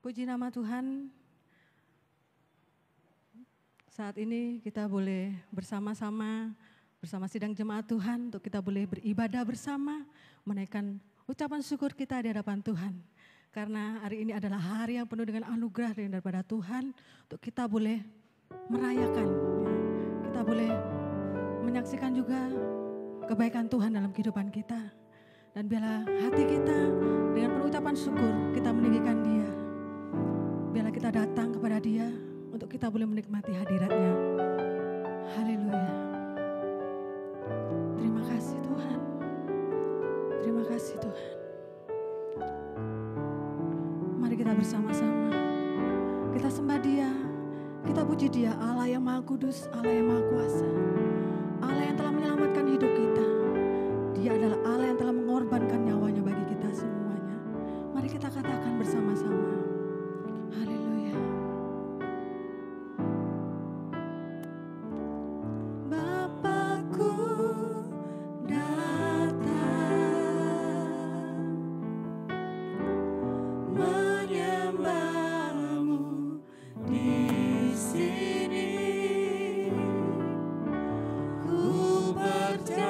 Puji nama Tuhan, saat ini kita boleh bersama-sama, bersama sidang jemaat Tuhan, untuk kita boleh beribadah bersama, menaikkan ucapan syukur kita di hadapan Tuhan. Karena hari ini adalah hari yang penuh dengan anugerah daripada Tuhan, untuk kita boleh merayakan, kita boleh menyaksikan juga kebaikan Tuhan dalam kehidupan kita. Dan biarlah hati kita dengan penuh ucapan syukur kita meninggikan Dia. Biarlah kita datang kepada Dia untuk kita boleh menikmati hadirat-Nya. Haleluya. Terima kasih Tuhan. Terima kasih Tuhan. Mari kita bersama-sama. Kita sembah Dia. Kita puji Dia, Allah yang Maha Kudus, Allah yang Maha Kuasa. Allah yang telah menyelamatkan hidup kita. Dia adalah Allah yang telah mengorbankan nyawanya bagi kita semuanya. Mari kita katakan bersama-sama. Haleluya. Bapakku datang menyembahmu di sini. Ku percayakan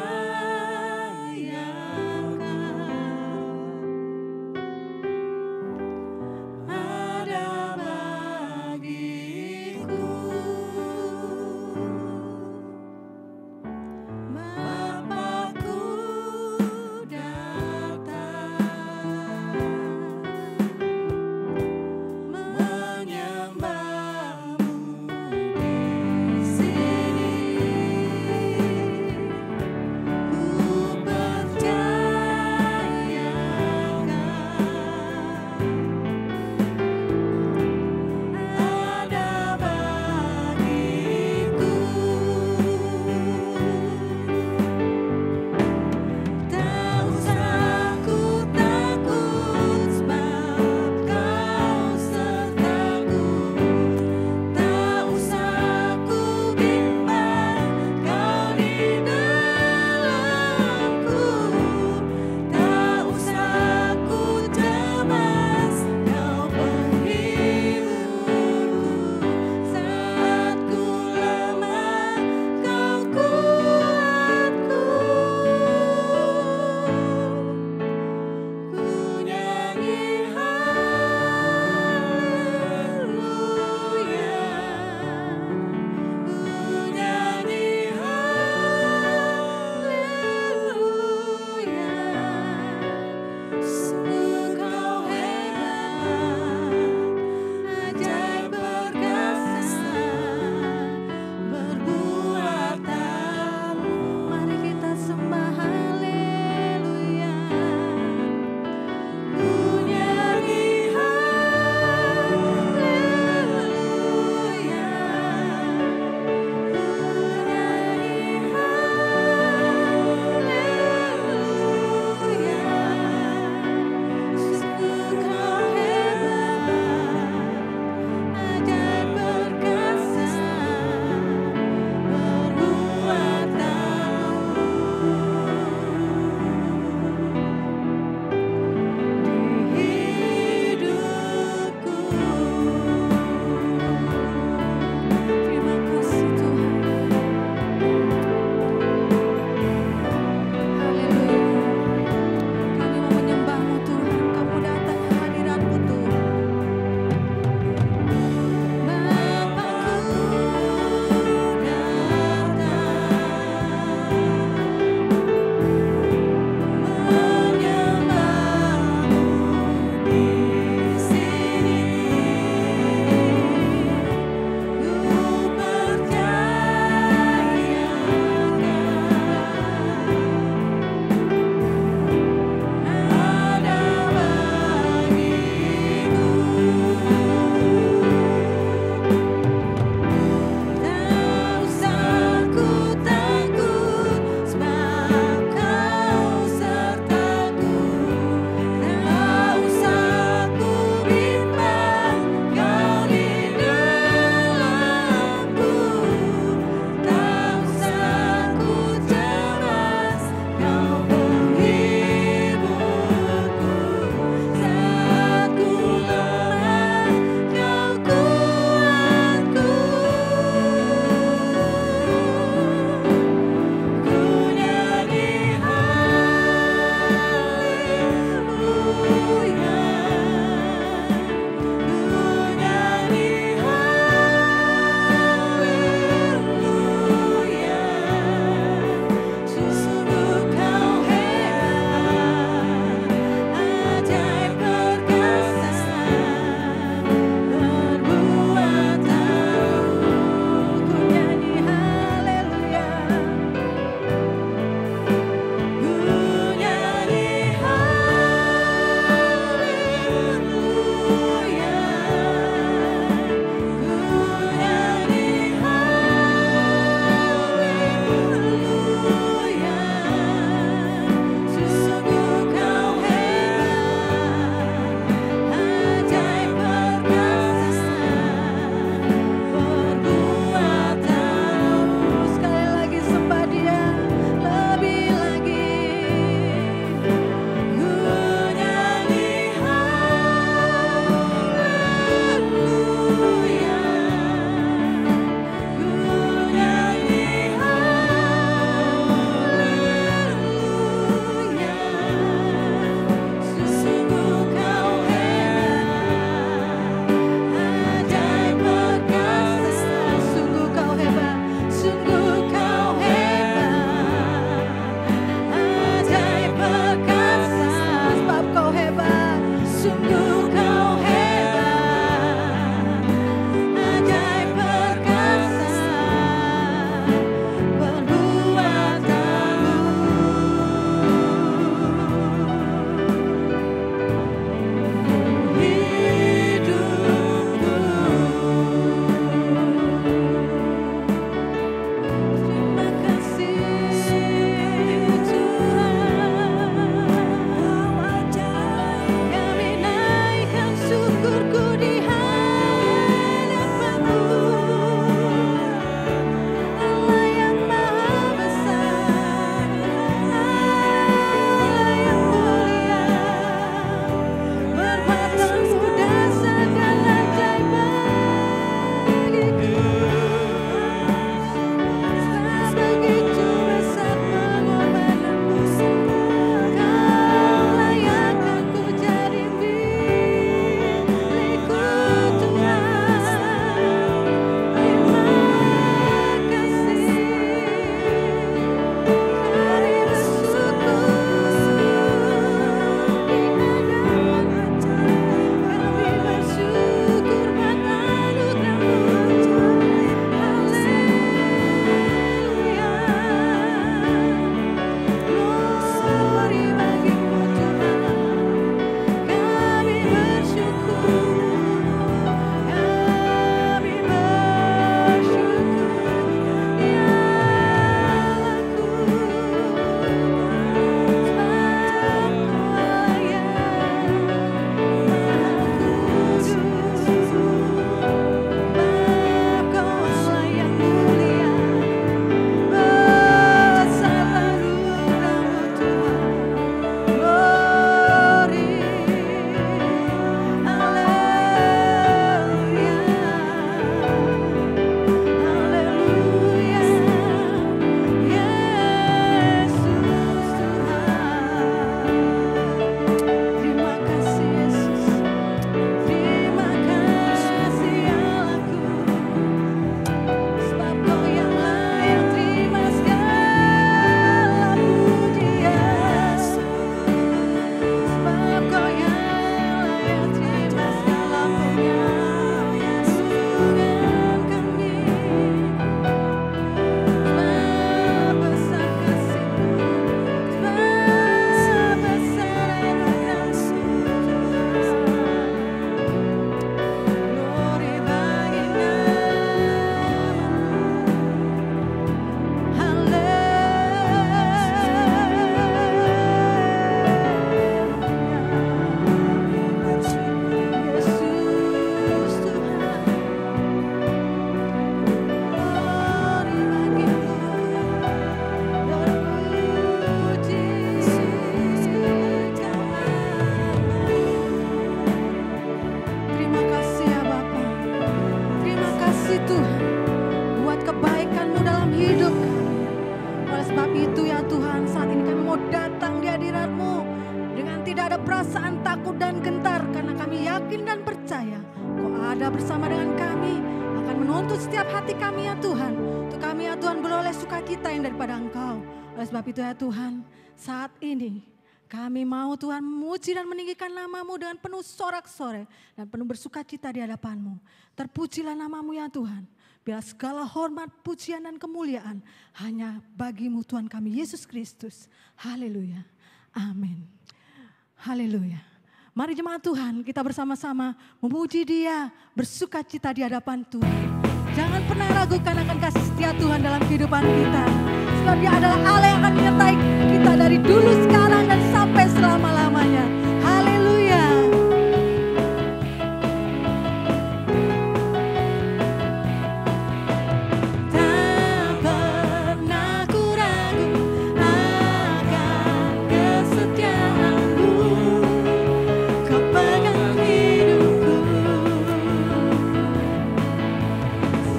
ada bersama dengan kami, akan menuntut setiap hati kami ya Tuhan. Untuk kami ya Tuhan beroleh sukacita yang daripada Engkau. Oleh sebab itu ya Tuhan, saat ini kami mau Tuhan memuji dan meninggikan nama-Mu dengan penuh sorak-sorai dan penuh bersukacita di hadapan-Mu. Terpujilah nama-Mu ya Tuhan. Biar segala hormat, pujian dan kemuliaan hanya bagi-Mu Tuhan kami Yesus Kristus. Haleluya. Amin. Haleluya. Mari jemaat Tuhan, kita bersama-sama memuji Dia, bersukacita di hadapan Tuhan. Jangan pernah ragukan akan kasih setia Tuhan dalam kehidupan kita. Sebab Dia adalah Allah yang akan menyertai kita dari dulu, sekarang, dan sampai selama-lamanya. Haleluya. Tak pernah ku ragu akan kesetiaan-Mu. Kau pegang hidupku.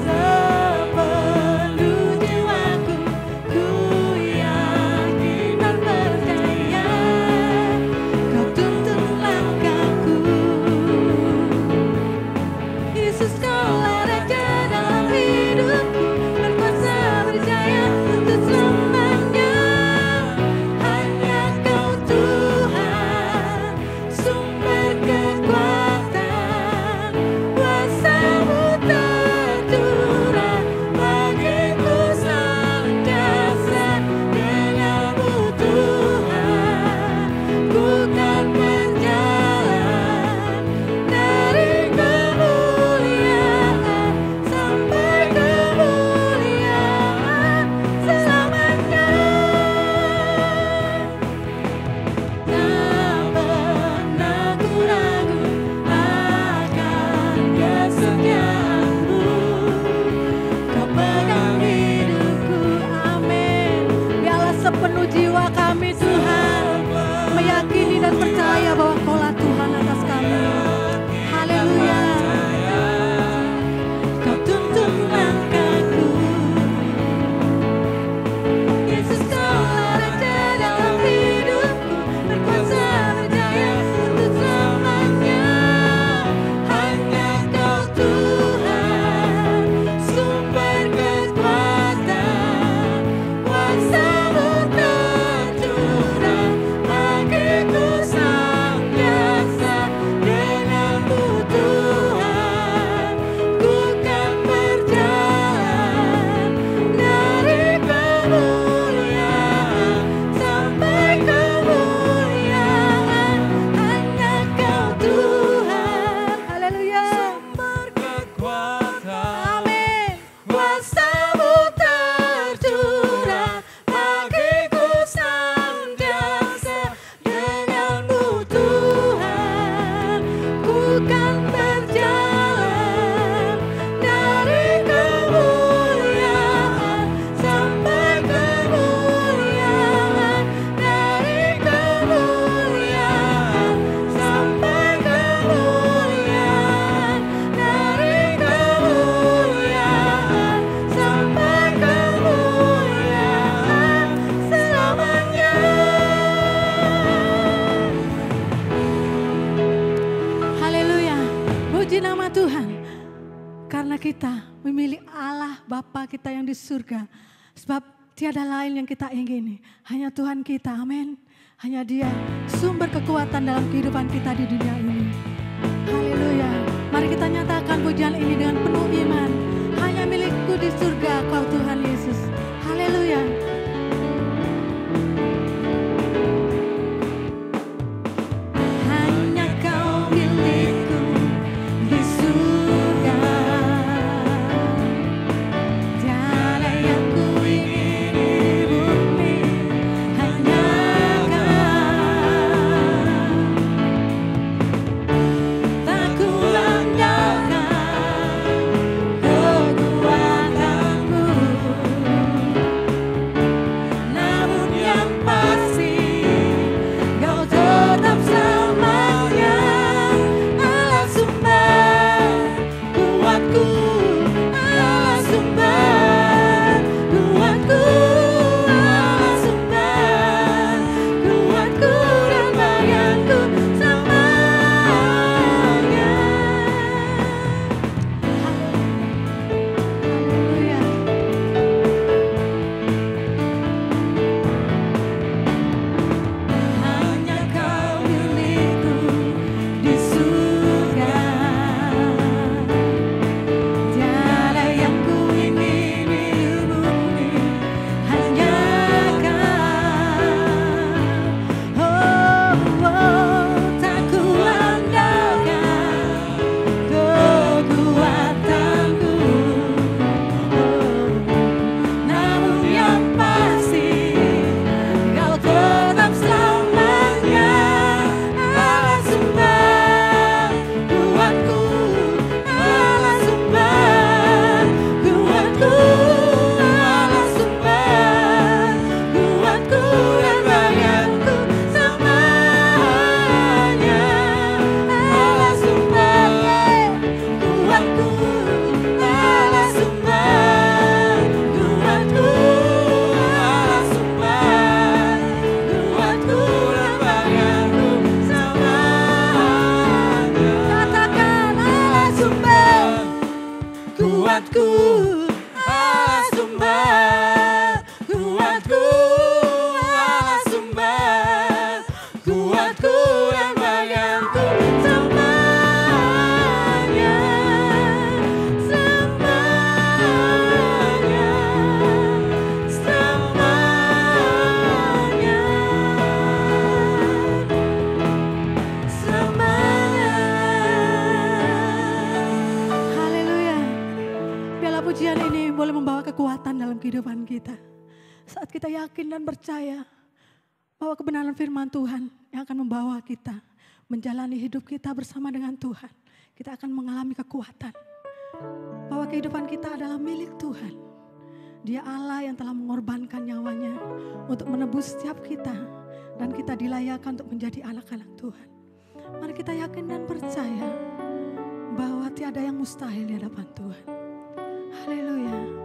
Sepenuh jiwaku ku yakin dan percaya. Kau tuntun langkahku. Yesus, Kaulah Raja dalam hidupku, berkuasa berjaya untuk selamanya. Hanya Kau Tuhan, sumber kekuatan, kuasa-Mu tercurah bagiku senantiasa. Denganmu Tuhan, ku kan berjalan dari kemuliaan sampai kemuliaan selamanya. Tak pernah ku ragu akan kesetiaan-Mu. Kau pegang hidupku, amin. Biarlah sepenuh jiwa kami Tuhan meyakini dan percaya bahwa Kaulah Tuhan atas kami. Haleluya. Kau tuntun langkahku. Yesus, Kaulah Raja dalam hidupku, berkuasa berjaya untuk selamanya. Hanya Kau Tuhan, sumber kekuatan, kuasa-Mu tercurah bagiku senantiasa. Denganmu Tuhan, ku kan berjalan dari kemuliaan sampai kemuliaan. Hanya Kau Tuhan, haleluya, sumber kekuatan, amin, kuasa-Mu tercurah bagiku senantiasa. Denganmu Tuhan, ku kan berjalan dari kemuliaan sampai kemuliaan, dari kemuliaan sampai kemuliaan, dari kemuliaan sampai kemuliaan selamanya. Haleluya, puji nama Tuhan. Karena kita memilih Allah Bapa kita yang di surga. Sebab tiada lain yang kita ingini, hanya Tuhan kita, amin. Hanya Dia sumber kekuatan dalam kehidupan kita di dunia ini. Haleluya. Mari kita nyatakan pujian ini dengan penuh iman. Hanya milikku di surga Kau Tuhan Yesus. Haleluya. Hanya Kau milikku di surga. Tiada yang ku ingin di bumi, hanya Kau. Tak ku andalkan kekuatanku, boleh membawa kekuatan dalam kehidupan kita. Saat kita yakin dan percaya bahwa kebenaran firman Tuhan yang akan membawa kita menjalani hidup kita bersama dengan Tuhan. Kita akan mengalami kekuatan. Bahwa kehidupan kita adalah milik Tuhan. Dia Allah yang telah mengorbankan nyawanya untuk menebus setiap kita. Dan kita dilayakkan untuk menjadi anak-anak Tuhan. Mari kita yakin dan percaya bahwa tiada yang mustahil di hadapan Tuhan. Haleluya.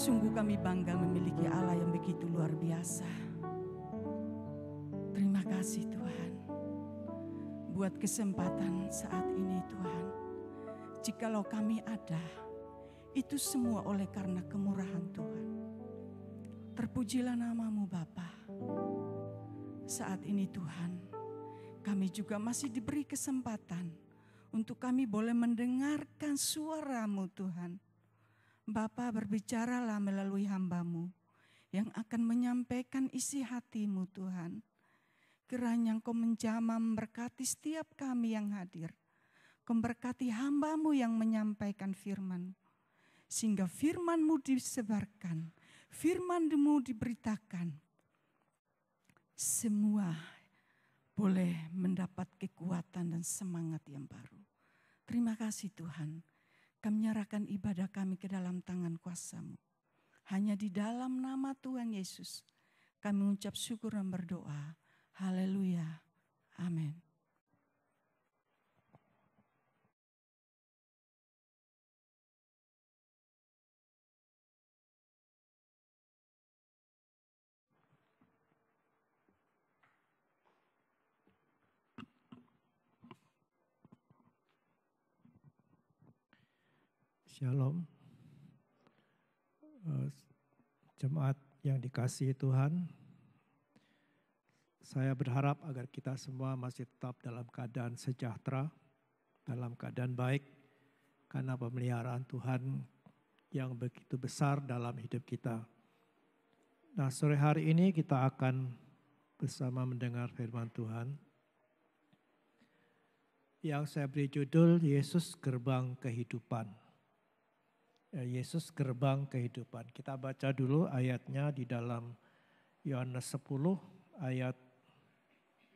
Sungguh kami bangga memiliki Allah yang begitu luar biasa. Terima kasih Tuhan buat kesempatan saat ini Tuhan. Jikalau kami ada, itu semua oleh karena kemurahan Tuhan. Terpujilah nama-Mu Bapa. Saat ini Tuhan, kami juga masih diberi kesempatan untuk kami boleh mendengarkan suara-Mu Tuhan. Bapa, berbicaralah melalui hamba-Mu yang akan menyampaikan isi hati-Mu Tuhan. Kiranya Engkau menjamah memberkati setiap kami yang hadir. Kau berkati hamba-Mu yang menyampaikan firman, sehingga firman-Mu disebarkan, firman-Mu diberitakan. Semua boleh mendapat kekuatan dan semangat yang baru. Terima kasih Tuhan. Kami menyerahkan ibadah kami ke dalam tangan kuasa-Mu. Hanya di dalam nama Tuhan Yesus kami mengucap syukur dan berdoa. Haleluya. Amin. Shalom. Jemaat yang dikasihi Tuhan, saya berharap agar kita semua masih tetap dalam keadaan sejahtera, dalam keadaan baik, karena pemeliharaan Tuhan yang begitu besar dalam hidup kita. Nah, sore hari ini kita akan bersama mendengar firman Tuhan yang saya beri judul Yesus Gerbang Kehidupan. Yesus gerbang kehidupan. Kita baca dulu ayatnya di dalam Yohanes 10 ayat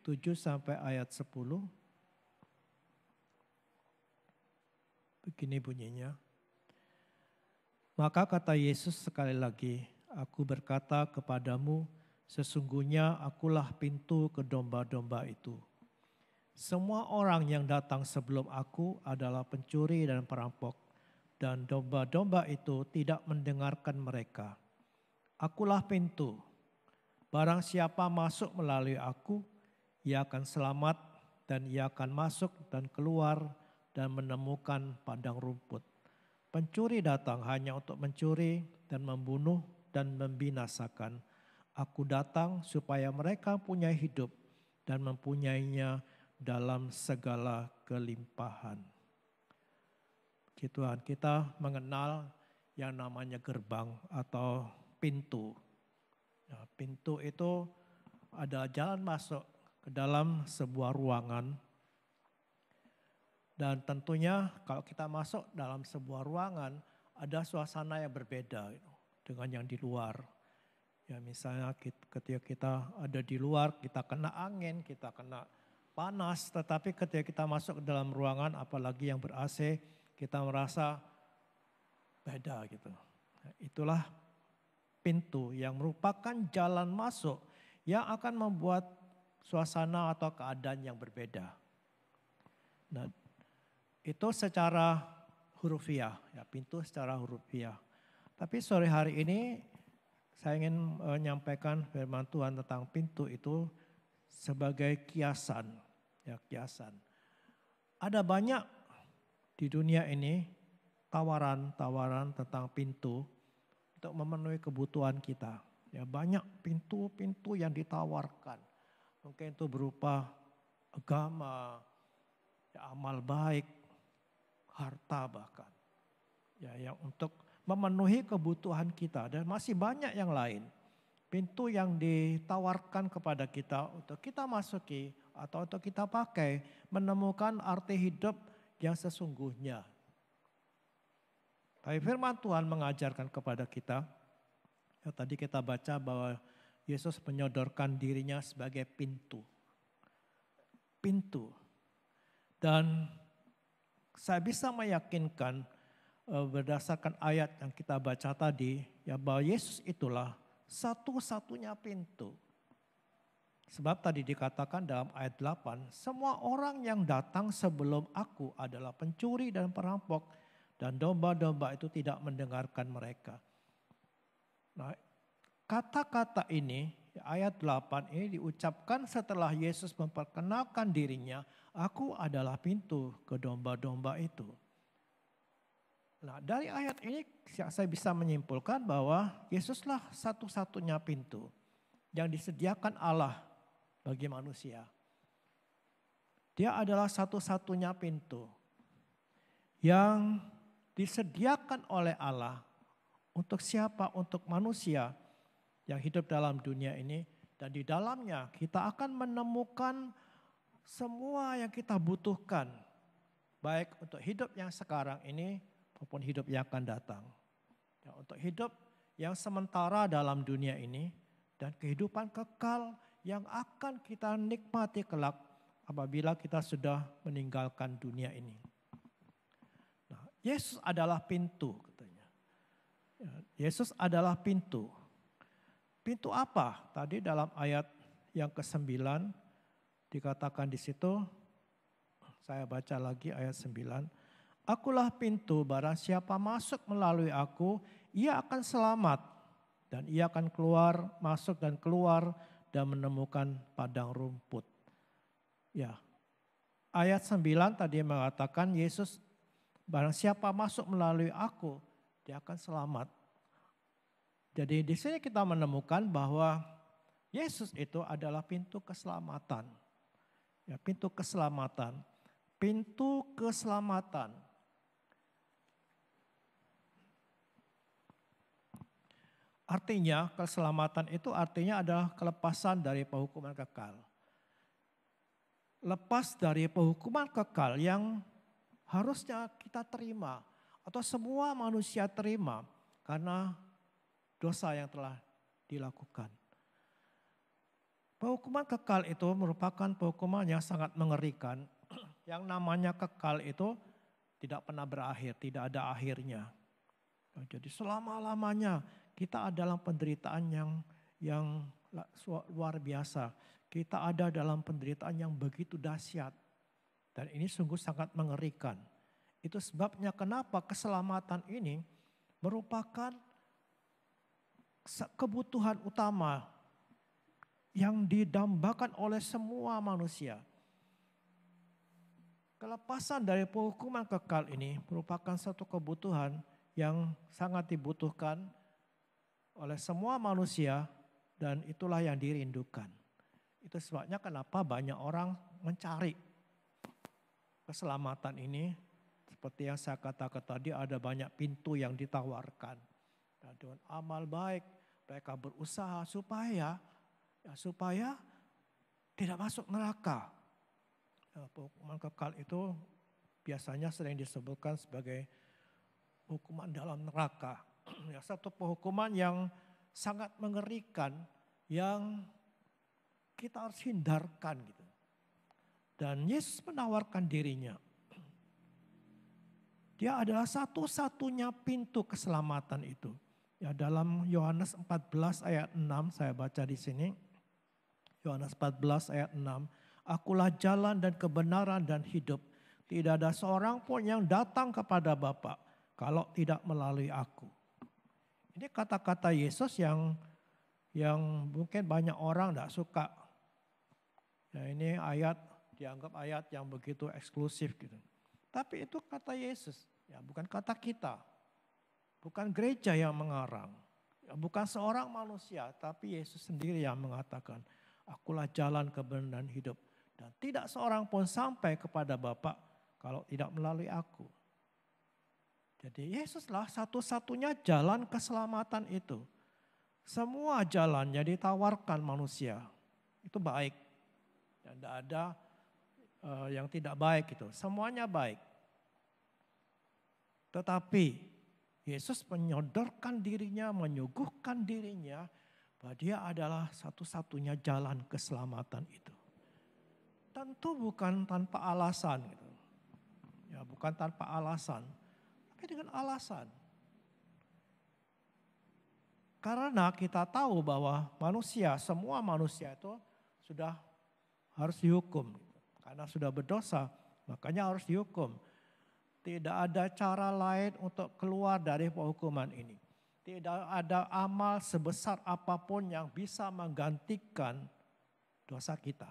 7 sampai ayat 10. Begini bunyinya. Maka kata Yesus sekali lagi, aku berkata kepadamu, sesungguhnya akulah pintu ke domba-domba itu. Semua orang yang datang sebelum aku adalah pencuri dan perampok. Dan domba-domba itu tidak mendengarkan mereka. Akulah pintu. Barang siapa masuk melalui aku, ia akan selamat dan ia akan masuk dan keluar dan menemukan padang rumput. Pencuri datang hanya untuk mencuri dan membunuh dan membinasakan. Aku datang supaya mereka punya hidup dan mempunyainya dalam segala kelimpahan. Tuhan, kita mengenal yang namanya gerbang atau pintu. Nah, pintu itu adalah jalan masuk ke dalam sebuah ruangan. Dan tentunya kalau kita masuk dalam sebuah ruangan, ada suasana yang berbeda dengan yang di luar. Ya, misalnya ketika kita ada di luar, kita kena angin, kita kena panas. Tetapi ketika kita masuk ke dalam ruangan, apalagi yang ber-AC, kita merasa beda gitu. Itulah pintu yang merupakan jalan masuk yang akan membuat suasana atau keadaan yang berbeda. Nah, itu secara hurufiah, ya, pintu secara hurufiah. Tapi sore hari ini saya ingin menyampaikan firman Tuhan tentang pintu itu sebagai kiasan, ya, kiasan. Ada banyak di dunia ini tawaran-tawaran tentang pintu untuk memenuhi kebutuhan kita. Ya, banyak pintu-pintu yang ditawarkan. Mungkin itu berupa agama, ya, amal baik, harta bahkan. Ya, yang untuk memenuhi kebutuhan kita dan masih banyak yang lain. Pintu yang ditawarkan kepada kita untuk kita masuki atau untuk kita pakai menemukan arti hidup yang sesungguhnya. Tapi firman Tuhan mengajarkan kepada kita, ya, tadi kita baca bahwa Yesus menyodorkan dirinya sebagai pintu. Pintu. Dan saya bisa meyakinkan berdasarkan ayat yang kita baca tadi, ya, bahwa Yesus itulah satu-satunya pintu. Sebab tadi dikatakan dalam ayat 8, semua orang yang datang sebelum aku adalah pencuri dan perampok dan domba-domba itu tidak mendengarkan mereka. Nah, kata-kata ini, ayat 8 ini diucapkan setelah Yesus memperkenalkan dirinya, aku adalah pintu ke domba-domba itu. Nah, dari ayat ini saya bisa menyimpulkan bahwa Yesuslah satu-satunya pintu yang disediakan Allah bagi manusia. Dia adalah satu-satunya pintu yang disediakan oleh Allah untuk siapa? Untuk manusia yang hidup dalam dunia ini. Dan di dalamnya kita akan menemukan semua yang kita butuhkan. Baik untuk hidup yang sekarang ini maupun hidup yang akan datang. Ya, untuk hidup yang sementara dalam dunia ini dan kehidupan kekal yang akan kita nikmati kelak apabila kita sudah meninggalkan dunia ini. Nah, Yesus adalah pintu katanya. Ya, Yesus adalah pintu. Pintu apa? Tadi dalam ayat yang ke-9 dikatakan di situ, saya baca lagi ayat 9. Akulah pintu, barang siapa masuk melalui aku, ia akan selamat. Dan ia akan keluar, masuk dan keluar dan menemukan padang rumput. Ya, ayat 9 tadi mengatakan Yesus, barang siapa masuk melalui aku, dia akan selamat. Jadi di sini kita menemukan bahwa Yesus itu adalah pintu keselamatan. Ya, pintu keselamatan. Pintu keselamatan. Artinya keselamatan itu artinya adalah kelepasan dari penghukuman kekal. Lepas dari penghukuman kekal yang harusnya kita terima atau semua manusia terima karena dosa yang telah dilakukan. Penghukuman kekal itu merupakan penghukuman yang sangat mengerikan. Yang namanya kekal itu tidak pernah berakhir, tidak ada akhirnya. Jadi selama-lamanya kita ada dalam penderitaan yang luar biasa. Kita ada dalam penderitaan yang begitu dahsyat. Dan ini sungguh sangat mengerikan. Itu sebabnya kenapa keselamatan ini merupakan kebutuhan utama yang didambakan oleh semua manusia. Kelepasan dari penghukuman kekal ini merupakan satu kebutuhan yang sangat dibutuhkan oleh semua manusia dan itulah yang dirindukan. Itu sebabnya kenapa banyak orang mencari keselamatan ini. Seperti yang saya katakan tadi ada banyak pintu yang ditawarkan. Dan dengan amal baik mereka berusaha supaya tidak masuk neraka. Hukuman kekal itu biasanya sering disebutkan sebagai hukuman dalam neraka. Satu penghukuman yang sangat mengerikan yang kita harus hindarkan gitu. Dan Yesus menawarkan dirinya. Dia adalah satu-satunya pintu keselamatan itu. Ya, dalam Yohanes 14 ayat 6 saya baca di sini. Yohanes 14 ayat 6. Akulah jalan dan kebenaran dan hidup. Tidak ada seorang pun yang datang kepada Bapa kalau tidak melalui aku. Ini kata-kata Yesus yang mungkin banyak orang tidak suka. Ya, ini ayat dianggap ayat yang begitu eksklusif gitu. Tapi itu kata Yesus, ya bukan kata kita. Bukan gereja yang mengarang, ya, bukan seorang manusia, tapi Yesus sendiri yang mengatakan, akulah jalan kebenaran dan hidup. Dan tidak seorang pun sampai kepada Bapa kalau tidak melalui aku. Jadi Yesuslah satu-satunya jalan keselamatan itu. Semua jalannya ditawarkan manusia, itu baik. Dan tidak ada yang tidak baik itu, semuanya baik. Tetapi Yesus menyodorkan dirinya, menyuguhkan dirinya bahwa dia adalah satu-satunya jalan keselamatan itu. Tentu bukan tanpa alasan gitu. Ya, bukan tanpa alasan, tapi dengan alasan. Karena kita tahu bahwa manusia, semua manusia itu sudah harus dihukum. Karena sudah berdosa, makanya harus dihukum. Tidak ada cara lain untuk keluar dari penghukuman ini. Tidak ada amal sebesar apapun yang bisa menggantikan dosa kita.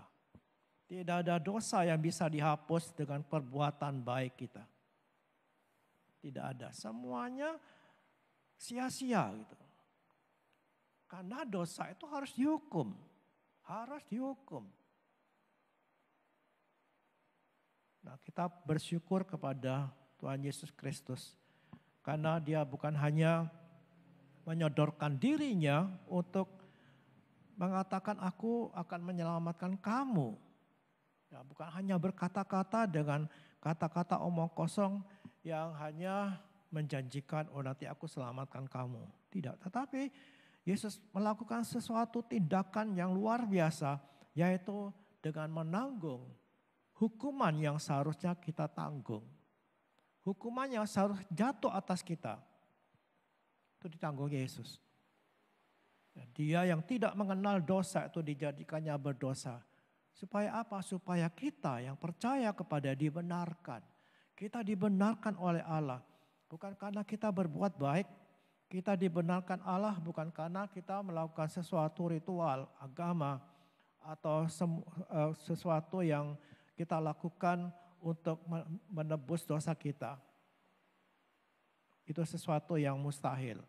Tidak ada dosa yang bisa dihapus dengan perbuatan baik kita. Tidak ada. Semuanya sia-sia gitu. Karena dosa itu harus dihukum. Harus dihukum. Nah, kita bersyukur kepada Tuhan Yesus Kristus. Karena dia bukan hanya menyodorkan dirinya untuk mengatakan aku akan menyelamatkan kamu. Ya, bukan hanya berkata-kata dengan kata-kata omong kosong yang hanya menjanjikan nanti aku selamatkan kamu. Tidak, tetapi Yesus melakukan sesuatu tindakan yang luar biasa, yaitu dengan menanggung hukuman yang seharusnya kita tanggung. Hukuman yang seharusnya jatuh atas kita. Itu ditanggung Yesus. Dia yang tidak mengenal dosa itu dijadikannya berdosa. Supaya apa? Supaya kita yang percaya kepada dibenarkan. Kita dibenarkan oleh Allah. Bukan karena kita berbuat baik. Kita dibenarkan Allah bukan karena kita melakukan sesuatu ritual agama. Atau sesuatu yang kita lakukan untuk menebus dosa kita. Itu sesuatu yang mustahil.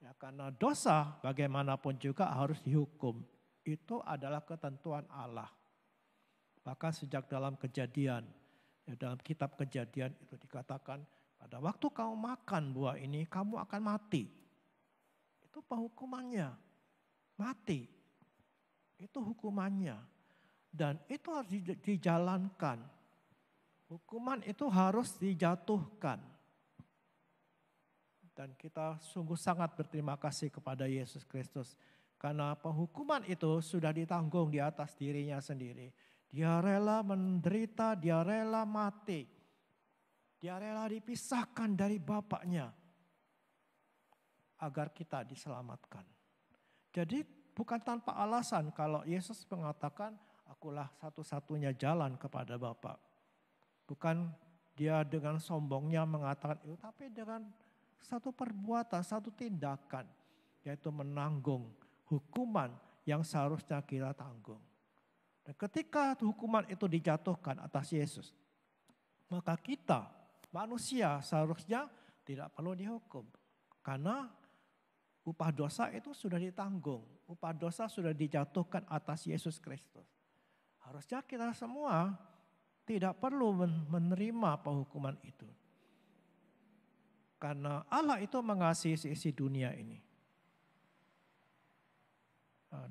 Ya, karena dosa bagaimanapun juga harus dihukum. Itu adalah ketentuan Allah. Bahkan sejak dalam Kejadian, ya dalam kitab Kejadian itu dikatakan pada waktu kamu makan buah ini kamu akan mati. Itu penghukumannya, mati. Itu hukumannya. Dan itu harus dijalankan. Hukuman itu harus dijatuhkan. Dan kita sungguh sangat berterima kasih kepada Yesus Kristus. Karena penghukuman itu sudah ditanggung di atas dirinya sendiri. Dia rela menderita, dia rela mati. Dia rela dipisahkan dari Bapaknya. Agar kita diselamatkan. Jadi bukan tanpa alasan kalau Yesus mengatakan akulah satu-satunya jalan kepada Bapa. Bukan dia dengan sombongnya mengatakan itu, tapi dengan satu perbuatan, satu tindakan, yaitu menanggung hukuman yang seharusnya kita tanggung. Dan ketika hukuman itu dijatuhkan atas Yesus, maka kita manusia seharusnya tidak perlu dihukum. Karena upah dosa itu sudah ditanggung, upah dosa sudah dijatuhkan atas Yesus Kristus. Harusnya kita semua tidak perlu menerima penghukuman itu. Karena Allah itu mengasihi seisi dunia ini.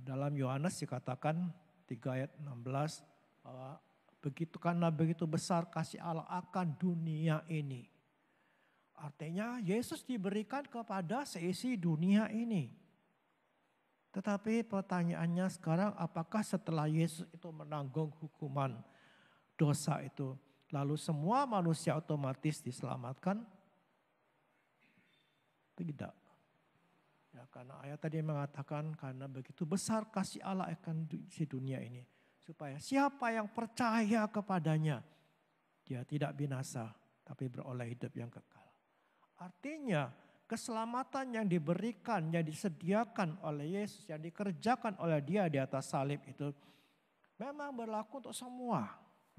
Dalam Yohanes dikatakan 3 ayat 16 bahwa karena begitu besar kasih Allah akan dunia ini. Artinya Yesus diberikan kepada seisi dunia ini. Tetapi pertanyaannya sekarang apakah setelah Yesus itu menanggung hukuman dosa itu, lalu semua manusia otomatis diselamatkan? Tidak. Ya, karena ayat tadi mengatakan karena begitu besar kasih Allah akan si dunia ini. Supaya siapa yang percaya kepadanya, dia tidak binasa tapi beroleh hidup yang kekal. Artinya keselamatan yang diberikan, yang disediakan oleh Yesus, yang dikerjakan oleh dia di atas salib itu memang berlaku untuk semua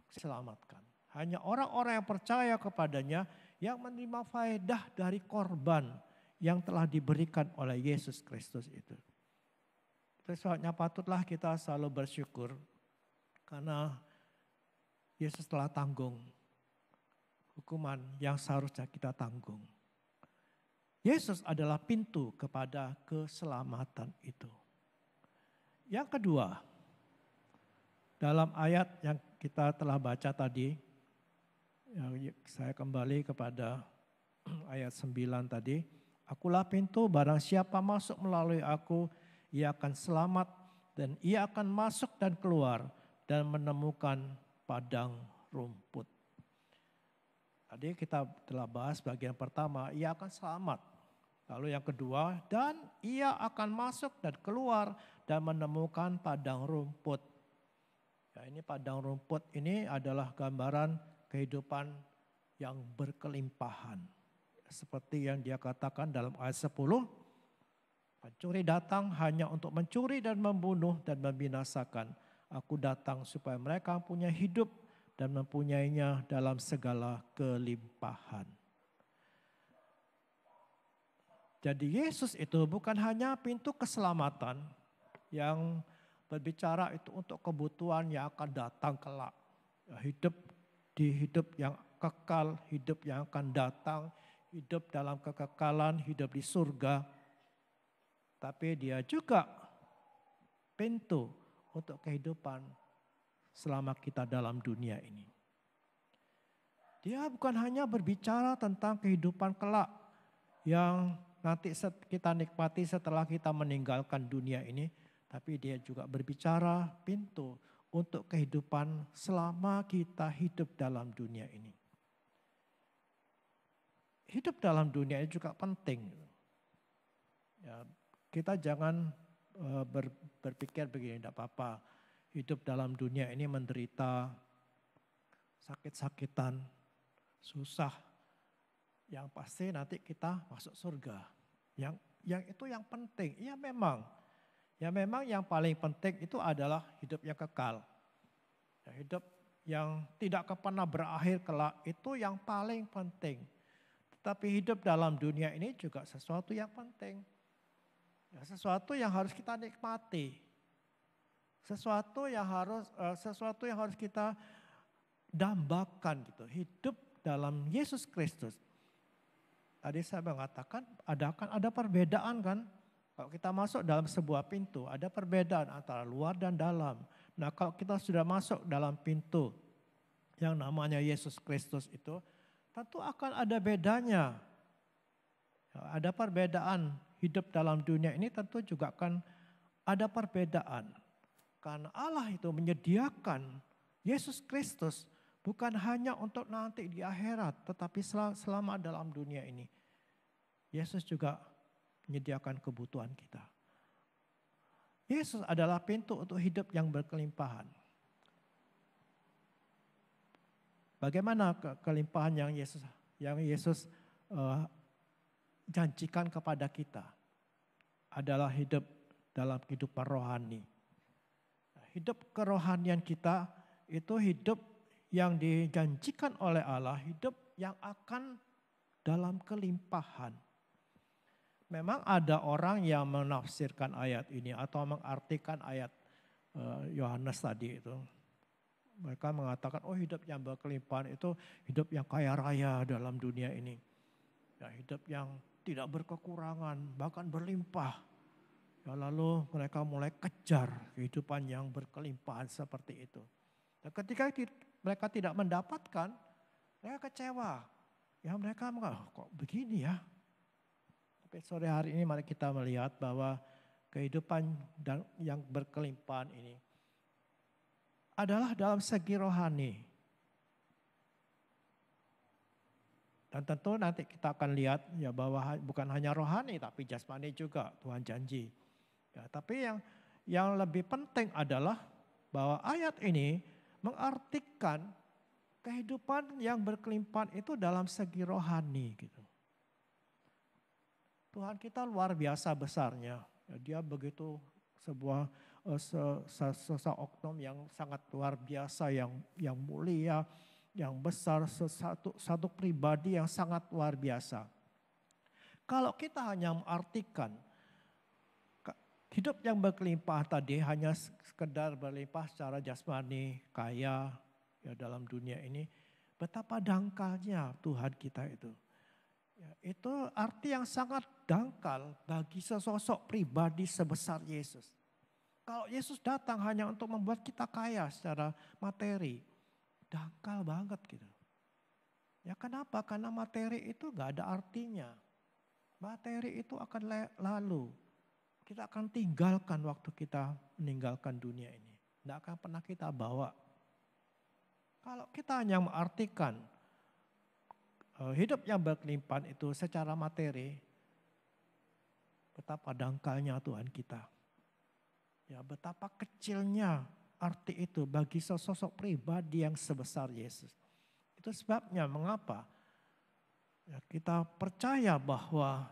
diselamatkan. Hanya orang-orang yang percaya kepadanya yang menerima faedah dari korban yang telah diberikan oleh Yesus Kristus itu. Itu sebabnya patutlah kita selalu bersyukur karena Yesus telah tanggung hukuman yang seharusnya kita tanggung. Yesus adalah pintu kepada keselamatan itu. Yang kedua, dalam ayat yang kita telah baca tadi, saya kembali kepada ayat 9 tadi. Akulah pintu, barang siapa masuk melalui aku, ia akan selamat dan ia akan masuk dan keluar dan menemukan padang rumput. Tadi kita telah bahas bagian pertama, ia akan selamat. Lalu yang kedua, dan ia akan masuk dan keluar dan menemukan padang rumput. Ya, ini padang rumput ini adalah gambaran kehidupan yang berkelimpahan. Seperti yang dia katakan dalam ayat 10, Pencuri datang hanya untuk mencuri dan membunuh dan membinasakan. Aku datang supaya mereka punya hidup dan mempunyainya dalam segala kelimpahan. Jadi Yesus itu bukan hanya pintu keselamatan yang berbicara itu untuk kebutuhan yang akan datang kelak. Hidup di hidup yang kekal, hidup yang akan datang, hidup dalam kekekalan, hidup di surga. Tapi dia juga pintu untuk kehidupan selama kita dalam dunia ini. Dia bukan hanya berbicara tentang kehidupan kelak yang nanti kita nikmati setelah kita meninggalkan dunia ini. Tapi dia juga berbicara pintu untuk kehidupan selama kita hidup dalam dunia ini. Hidup dalam dunia ini juga penting. Ya, kita jangan berpikir begini, tidak apa-apa. Hidup dalam dunia ini menderita, sakit-sakitan, susah. Yang pasti nanti kita masuk surga. Yang itu yang penting. Ya memang yang paling penting itu adalah hidup yang kekal. Ya, hidup yang tidak pernah berakhir kelak itu yang paling penting. Tetapi hidup dalam dunia ini juga sesuatu yang penting. Ya, sesuatu yang harus kita nikmati. Sesuatu yang harus kita dambakan gitu. Hidup dalam Yesus Kristus. Tadi saya mengatakan ada perbedaan kan. Kalau kita masuk dalam sebuah pintu, ada perbedaan antara luar dan dalam. Nah, kalau kita sudah masuk dalam pintu yang namanya Yesus Kristus itu, tentu akan ada bedanya. Ada perbedaan hidup dalam dunia ini tentu juga akan ada perbedaan. Karena Allah itu menyediakan Yesus Kristus bukan hanya untuk nanti di akhirat, tetapi selama dalam dunia ini. Yesus juga menyediakan kebutuhan kita. Yesus adalah pintu untuk hidup yang berkelimpahan. Bagaimana kelimpahan yang Yesus janjikan kepada kita? Adalah hidup dalam kehidupan rohani. Hidup kerohanian kita itu hidup yang dijanjikan oleh Allah, hidup yang akan dalam kelimpahan. Memang ada orang yang menafsirkan ayat ini atau mengartikan ayat Yohanes tadi itu. Mereka mengatakan, oh hidup yang berkelimpahan itu hidup yang kaya raya dalam dunia ini. Ya, hidup yang tidak berkekurangan, bahkan berlimpah. Ya, lalu mereka mulai kejar kehidupan yang berkelimpahan seperti itu. Dan ketika mereka tidak mendapatkan, mereka kecewa. Ya mereka mengatakan, kok begini ya? Tapi sore hari ini mari kita melihat bahwa kehidupan yang berkelimpahan ini adalah dalam segi rohani. Dan tentu nanti kita akan lihat ya bahwa bukan hanya rohani tapi jasmani juga Tuhan janji. Ya, tapi yang lebih penting adalah bahwa ayat ini mengartikan kehidupan yang berkelimpahan itu dalam segi rohani gitu. Tuhan kita luar biasa besarnya. Ya, dia begitu sebuah oknum yang sangat luar biasa, yang mulia, yang besar, satu pribadi yang sangat luar biasa. Kalau kita hanya mengartikan hidup yang berkelimpahan tadi hanya sekedar berlimpah secara jasmani, kaya ya dalam dunia ini, betapa dangkalnya Tuhan kita itu. Ya, itu arti yang sangat dangkal bagi sesosok pribadi sebesar Yesus. Kalau Yesus datang hanya untuk membuat kita kaya secara materi, dangkal banget gitu. Ya kenapa? Karena materi itu gak ada artinya. Materi itu akan lalu. Kita akan tinggalkan waktu kita meninggalkan dunia ini. Tidak akan pernah kita bawa. Kalau kita hanya mengartikan hidup yang berkelimpahan itu secara materi, betapa dangkalnya Tuhan kita. Ya, betapa kecilnya arti itu bagi sosok pribadi yang sebesar Yesus. Itu sebabnya mengapa ya, kita percaya bahwa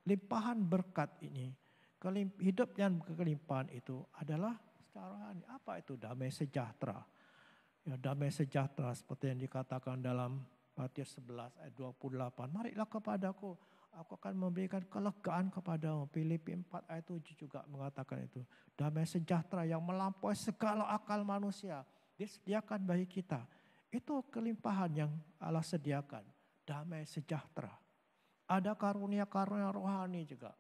limpahan berkat ini, hidup yang berkelimpahan itu adalah secara rohani. Apa itu damai sejahtera? Ya, damai sejahtera seperti yang dikatakan dalam Matius 11 ayat 28. Marilah kepadaku, aku akan memberikan kelegaan kepadamu. Filipi 4 ayat 7 juga mengatakan itu. Damai sejahtera yang melampaui segala akal manusia disediakan bagi kita. Itu kelimpahan yang Allah sediakan. Damai sejahtera. Ada karunia-karunia rohani juga.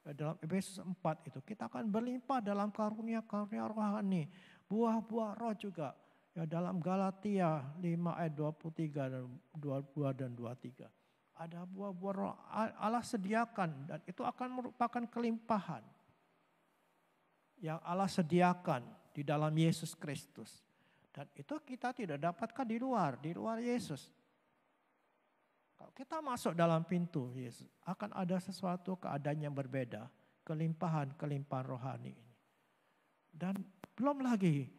Ya, dalam Efesus 4 itu kita akan berlimpah dalam karunia-karunia rohani. Buah-buah roh juga. Ya, dalam Galatia 5 ayat 23 dan 22 dan 23. Ada buah-buah roh Allah sediakan dan itu akan merupakan kelimpahan yang Allah sediakan di dalam Yesus Kristus. Dan itu kita tidak dapatkan di luar Yesus. Kalau kita masuk dalam pintu Yesus, akan ada sesuatu keadaan yang berbeda, kelimpahan rohani ini. Dan belum lagi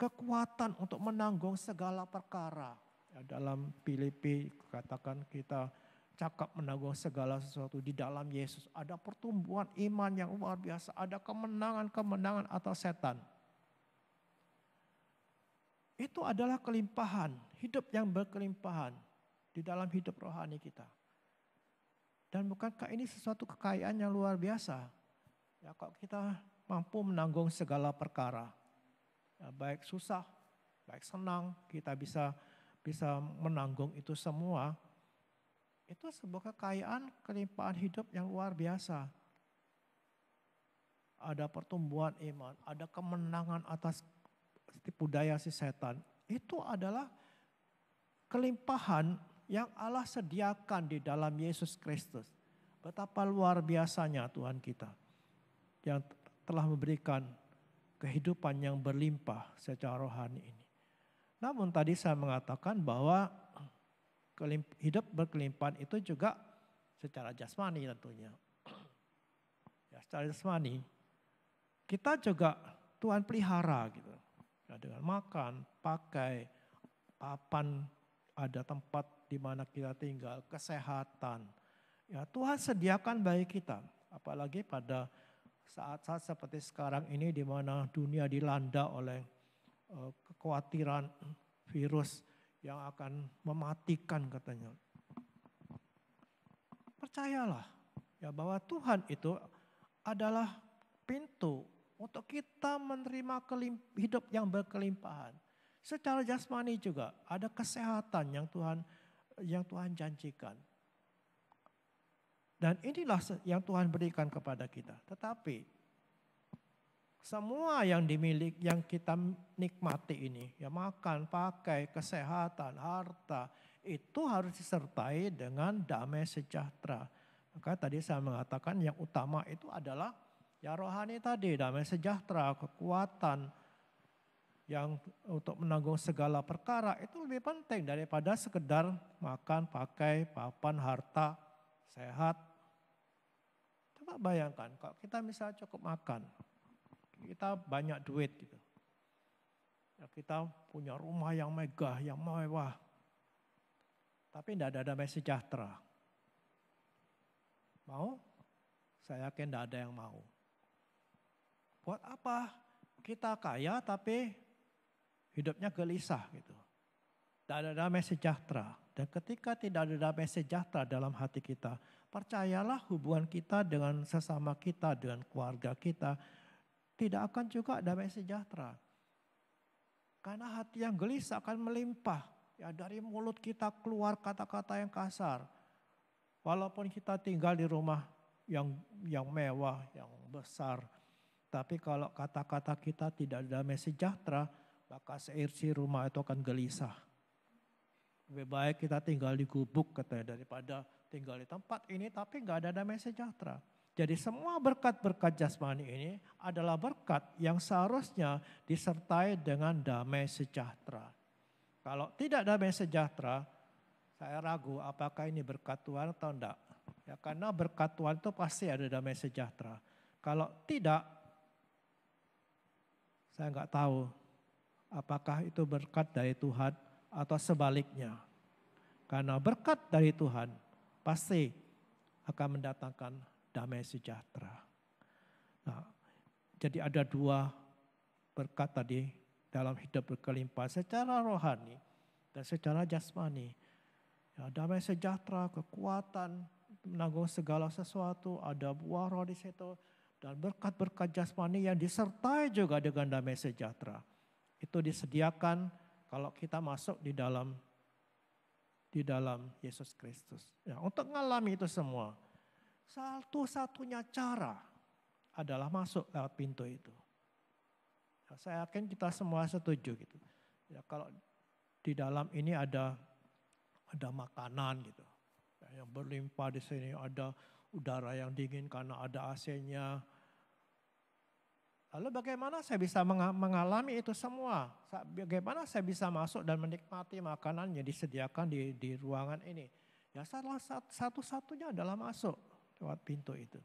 kekuatan untuk menanggung segala perkara. Ya, dalam Filipi katakan kita cakap menanggung segala sesuatu di dalam Yesus. Ada pertumbuhan iman yang luar biasa, ada kemenangan atas setan. Itu adalah kelimpahan, hidup yang berkelimpahan di dalam hidup rohani kita. Dan bukankah ini sesuatu kekayaan yang luar biasa? Ya, kalau kita mampu menanggung segala perkara, ya, baik susah, baik senang, kita bisa menanggung itu semua. Itu sebuah kekayaan, kelimpahan hidup yang luar biasa. Ada pertumbuhan iman, ada kemenangan atas tipu daya si setan. Itu adalah kelimpahan yang Allah sediakan di dalam Yesus Kristus. Betapa luar biasanya Tuhan kita yang telah memberikan kehidupan yang berlimpah secara rohani ini. Namun tadi saya mengatakan bahwa hidup berkelimpahan itu juga secara jasmani tentunya. Ya, secara jasmani kita juga Tuhan pelihara gitu. Ya, dengan makan, pakai, papan, ada tempat di mana kita tinggal, kesehatan. Ya, Tuhan sediakan bagi kita. Apalagi pada saat-saat seperti sekarang ini di mana dunia dilanda oleh kekhawatiran virus yang akan mematikan katanya. Percayalah ya bahwa Tuhan itu adalah pintu untuk kita menerima hidup yang berkelimpahan. Secara jasmani juga ada kesehatan yang Tuhan janjikan. Dan inilah yang Tuhan berikan kepada kita. Tetapi semua yang kita nikmati ini, ya makan, pakai, kesehatan, harta, itu harus disertai dengan damai sejahtera. Maka tadi saya mengatakan yang utama itu adalah ya rohani tadi, damai sejahtera, kekuatan yang untuk menanggung segala perkara itu lebih penting daripada sekedar makan, pakai, papan, harta, sehat. Coba bayangkan kalau kita misalnya cukup makan, kita banyak duit gitu. Ya, kita punya rumah yang megah, yang mewah. Tapi tidak ada damai sejahtera. Mau? Saya yakin tidak ada yang mau. Buat apa kita kaya tapi hidupnya gelisah gitu. Tidak ada damai sejahtera. Dan ketika tidak ada damai sejahtera dalam hati kita, percayalah hubungan kita dengan sesama kita, dengan keluarga kita, tidak akan juga damai sejahtera. Karena hati yang gelisah akan melimpah. Ya, dari mulut kita keluar kata-kata yang kasar. Walaupun kita tinggal di rumah yang mewah, yang besar. Tapi kalau kata-kata kita tidak damai sejahtera, maka seisi rumah itu akan gelisah. Lebih baik kita tinggal di gubuk katanya daripada tinggal di tempat ini tapi nggak ada damai sejahtera. Jadi semua berkat-berkat jasmani ini adalah berkat yang seharusnya disertai dengan damai sejahtera. Kalau tidak damai sejahtera, saya ragu apakah ini berkat Tuhan atau enggak. Ya, karena berkat Tuhan itu pasti ada damai sejahtera. Kalau tidak, saya enggak tahu apakah itu berkat dari Tuhan atau sebaliknya. Karena berkat dari Tuhan pasti akan mendatangkan damai sejahtera. Nah, jadi ada dua berkat tadi dalam hidup berkelimpahan secara rohani dan secara jasmani. Ya, damai sejahtera, kekuatan, menanggung segala sesuatu, ada buah roh di situ. Dan berkat-berkat jasmani yang disertai juga dengan damai sejahtera. Itu disediakan kalau kita masuk di dalam Yesus Kristus. Ya, untuk mengalami itu semua, satu-satunya cara adalah masuk lewat pintu itu. Ya, saya yakin kita semua setuju gitu. Ya, kalau di dalam ini ada makanan gitu, ya, yang berlimpah di sini, ada udara yang dingin karena ada AC-nya. Lalu bagaimana saya bisa mengalami itu semua? Bagaimana saya bisa masuk dan menikmati makanan yang disediakan di ruangan ini? Ya, salah satu-satunya adalah masuk lewat pintu itu.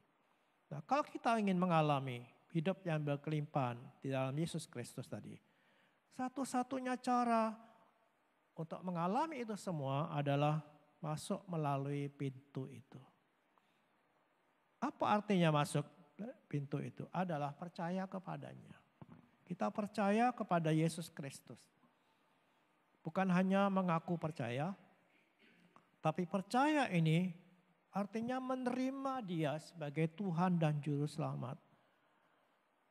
Nah, kalau kita ingin mengalami hidup yang berkelimpahan di dalam Yesus Kristus tadi, satu-satunya cara untuk mengalami itu semua adalah masuk melalui pintu itu. Apa artinya masuk pintu itu? Adalah percaya kepadanya. Kita percaya kepada Yesus Kristus. Bukan hanya mengaku percaya, tapi percaya ini artinya menerima Dia sebagai Tuhan dan Juru Selamat.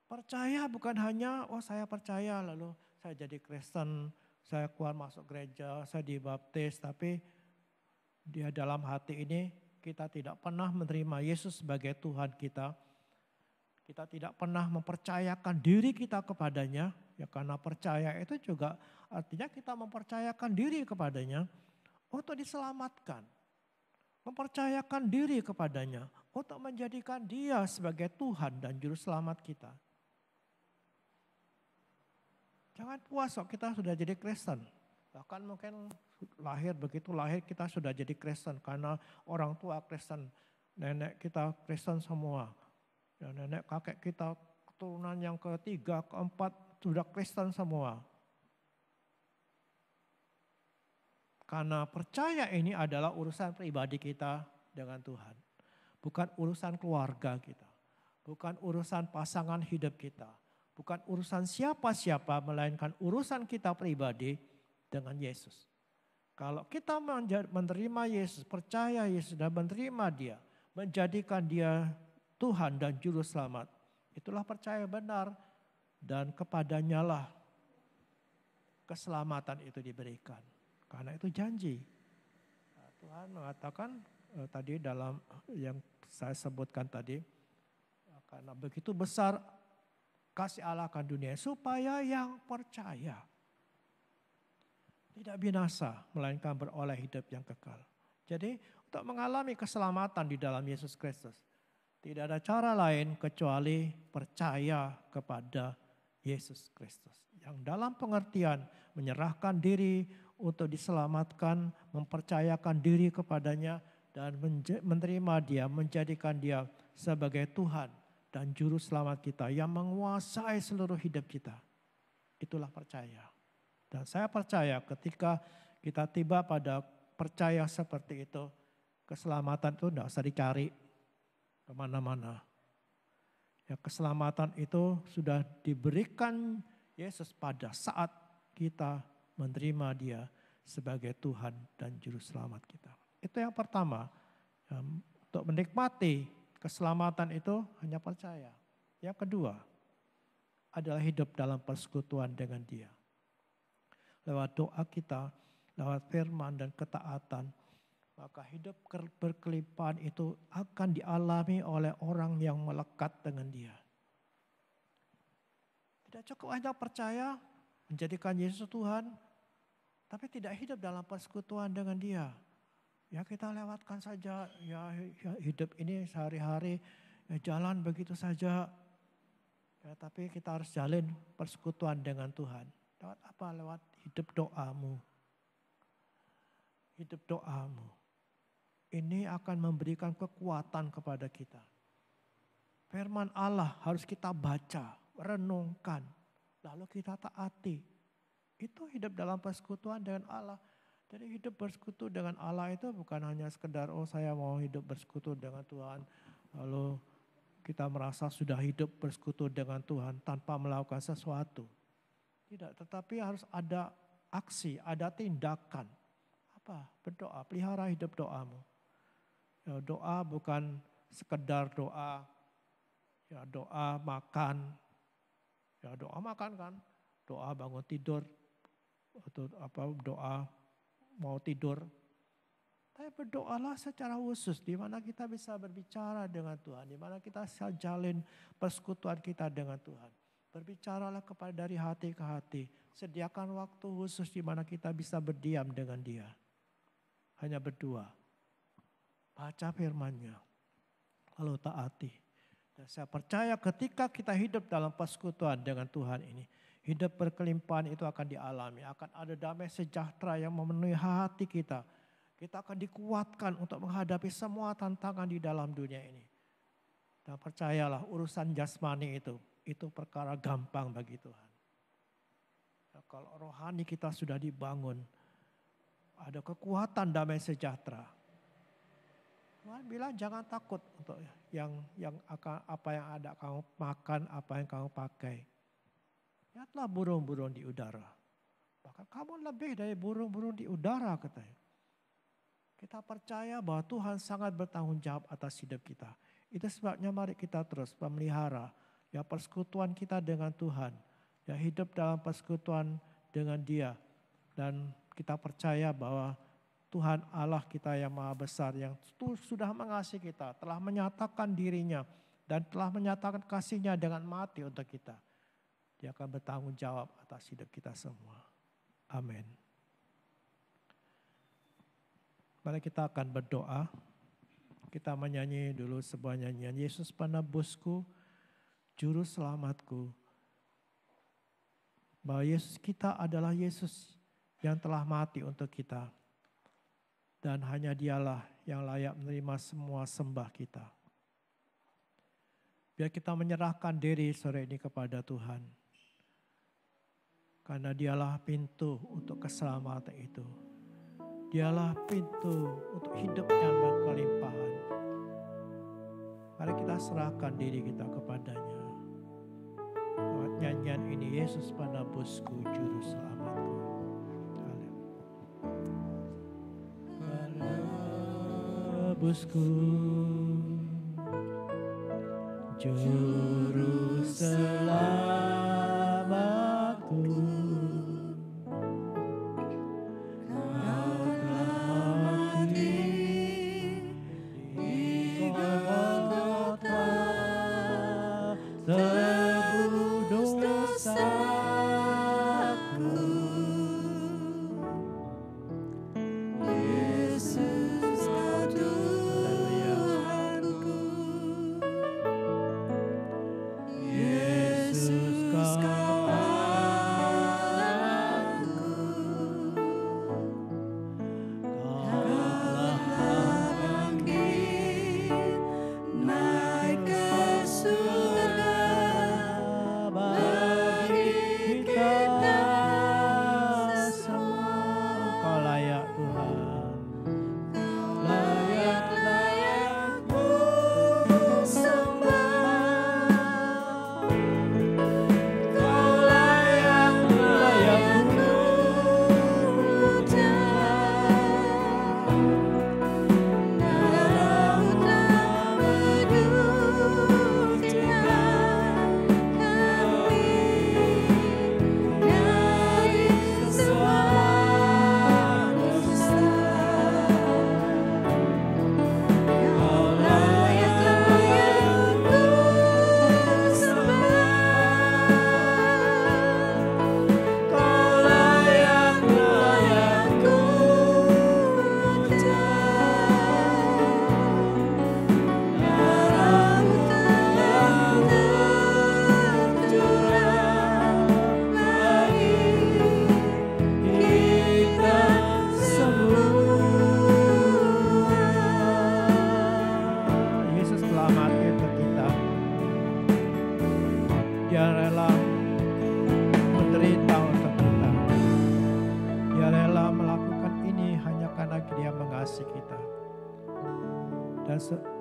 Percaya bukan hanya, oh saya percaya lalu saya jadi Kristen, saya keluar masuk gereja, saya dibaptis, tapi dia dalam hati ini kita tidak pernah menerima Yesus sebagai Tuhan kita. Kita tidak pernah mempercayakan diri kita kepadanya, ya karena percaya itu juga artinya kita mempercayakan diri kepadanya untuk diselamatkan. Mempercayakan diri kepadanya untuk menjadikan Dia sebagai Tuhan dan Juru Selamat kita. Jangan puas kok kita sudah jadi Kristen. Bahkan mungkin begitu lahir kita sudah jadi Kristen karena orang tua Kristen, nenek kita Kristen semua. Ya, nenek kakek kita keturunan yang ketiga, keempat sudah Kristen semua. Karena percaya ini adalah urusan pribadi kita dengan Tuhan. Bukan urusan keluarga kita. Bukan urusan pasangan hidup kita. Bukan urusan siapa-siapa, melainkan urusan kita pribadi dengan Yesus. Kalau kita menerima Yesus, percaya Yesus dan menerima Dia, menjadikan Dia Tuhan dan Juru Selamat, itulah percaya benar dan kepadanya lah keselamatan itu diberikan. Karena itu janji. Nah, Tuhan mengatakan tadi dalam yang saya sebutkan tadi, karena begitu besar kasih Allah akan dunia supaya yang percaya tidak binasa melainkan beroleh hidup yang kekal. Jadi untuk mengalami keselamatan di dalam Yesus Kristus tidak ada cara lain kecuali percaya kepada Yesus Kristus. Yang dalam pengertian menyerahkan diri untuk diselamatkan, mempercayakan diri kepadanya dan menerima Dia, menjadikan Dia sebagai Tuhan dan Juru Selamat kita yang menguasai seluruh hidup kita. Itulah percaya. Dan saya percaya ketika kita tiba pada percaya seperti itu, keselamatan itu tidak usah dicari kemana-mana. Ya, keselamatan itu sudah diberikan Yesus pada saat kita menerima Dia sebagai Tuhan dan Juru Selamat kita. Itu yang pertama. Untuk menikmati keselamatan itu hanya percaya. Yang kedua adalah hidup dalam persekutuan dengan Dia. Lewat doa kita, lewat firman dan ketaatan, maka hidup berkelimpahan itu akan dialami oleh orang yang melekat dengan Dia. Tidak cukup hanya percaya, menjadikan Yesus Tuhan, tapi tidak hidup dalam persekutuan dengan Dia. Ya kita lewatkan saja, ya hidup ini sehari-hari, ya jalan begitu saja. Ya, tapi kita harus jalin persekutuan dengan Tuhan. Lewat apa? Lewat hidup doamu. Hidup doamu. Ini akan memberikan kekuatan kepada kita. Firman Allah harus kita baca, renungkan, lalu kita taati. Itu hidup dalam persekutuan dengan Allah. Jadi hidup bersekutu dengan Allah itu bukan hanya sekedar, oh saya mau hidup bersekutu dengan Tuhan. Lalu kita merasa sudah hidup bersekutu dengan Tuhan tanpa melakukan sesuatu. Tidak, tetapi harus ada aksi, ada tindakan. Apa? Berdoa, pelihara hidup doamu. Ya, doa bukan sekedar doa, ya doa makan, ya doa makan kan, doa bangun tidur, atau doa mau tidur. Tapi berdoalah secara khusus, di mana kita bisa berbicara dengan Tuhan, di mana kita bisa jalin persekutuan kita dengan Tuhan. Berbicaralah kepada dari hati ke hati, sediakan waktu khusus di mana kita bisa berdiam dengan Dia. Hanya berdua, baca firman-Nya, lalu taati. Dan saya percaya ketika kita hidup dalam persekutuan dengan Tuhan ini, hidup berkelimpahan itu akan dialami, akan ada damai sejahtera yang memenuhi hati kita. Kita akan dikuatkan untuk menghadapi semua tantangan di dalam dunia ini. Dan percayalah urusan jasmani itu perkara gampang bagi Tuhan. Ya, kalau rohani kita sudah dibangun, ada kekuatan damai sejahtera. Tuhan bilang jangan takut untuk apa yang ada kamu makan, apa yang kamu pakai. Lihatlah burung-burung di udara. Bahkan kamu lebih dari burung-burung di udara katanya. Kita percaya bahwa Tuhan sangat bertanggung jawab atas hidup kita. Itu sebabnya mari kita terus memelihara ya persekutuan kita dengan Tuhan. Ya hidup dalam persekutuan dengan Dia. Dan kita percaya bahwa Tuhan Allah kita yang maha besar yang sudah mengasihi kita. Telah menyatakan dirinya dan telah menyatakan kasih-Nya dengan mati untuk kita. Dia akan bertanggung jawab atas hidup kita semua. Amin. Mari kita akan berdoa. Kita menyanyi dulu sebuah nyanyian. Yesus penebusku, juru selamatku. Bahwa Yesus kita adalah Yesus yang telah mati untuk kita. Dan hanya Dialah yang layak menerima semua sembah kita. Biar kita menyerahkan diri sore ini kepada Tuhan. Karena Dialah pintu untuk keselamatan itu. Dialah pintu untuk hidup yang berkelimpahan. Mari kita serahkan diri kita kepadanya. Lewat nyanyian ini, Yesus penebusku, juru selamatku. Penebusku, juru selamatku.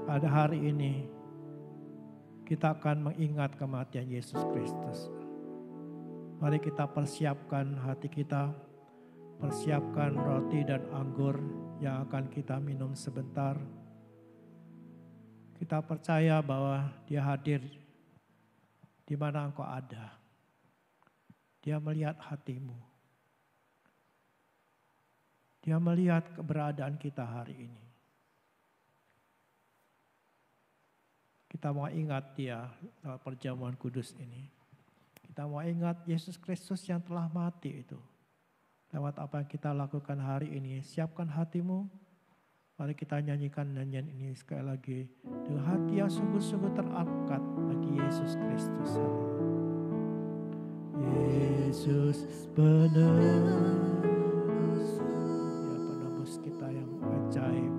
Pada hari ini kita akan mengingat kematian Yesus Kristus. Mari kita persiapkan hati kita, persiapkan roti dan anggur yang akan kita minum sebentar. Kita percaya bahwa Dia hadir di mana engkau ada. Dia melihat hatimu. Dia melihat keberadaan kita hari ini. Kita mau ingat Dia dalam perjamuan kudus ini. Kita mau ingat Yesus Kristus yang telah mati itu. Lewat apa yang kita lakukan hari ini, siapkan hatimu. Mari kita nyanyikan nyanyian ini sekali lagi. Dengan hati yang sungguh-sungguh terangkat bagi Yesus Kristus. Yesus penebus. Ya, penebus kita yang ajaib.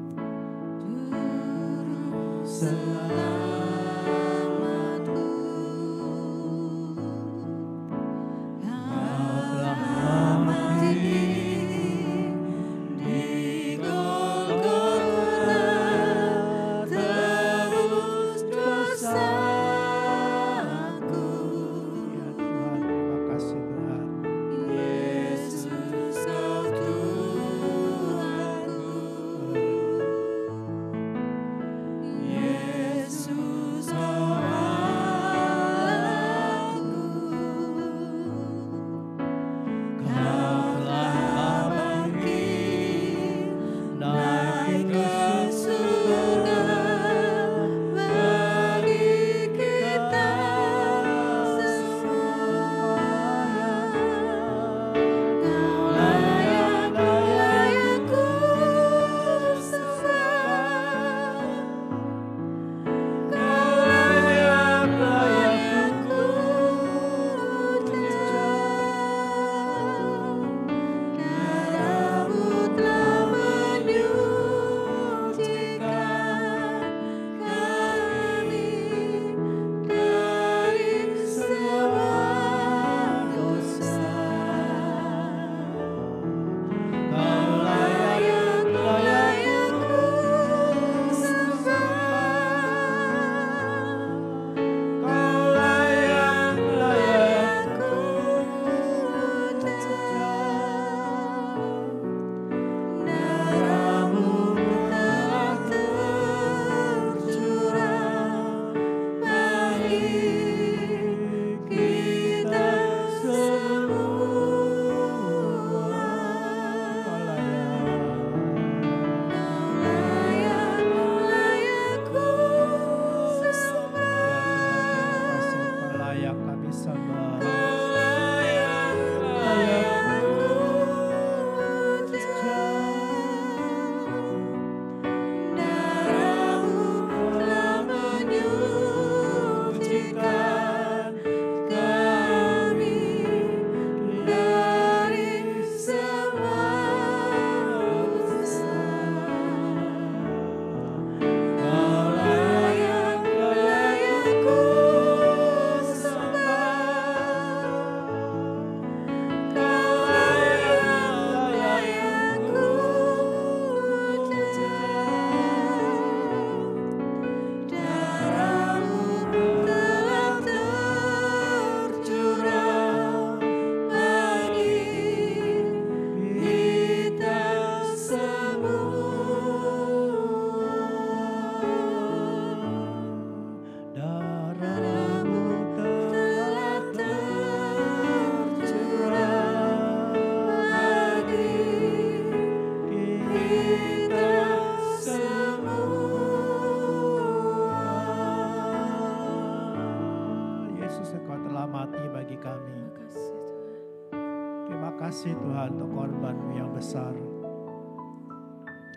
kasih Tuhan untuk korban-Mu yang besar.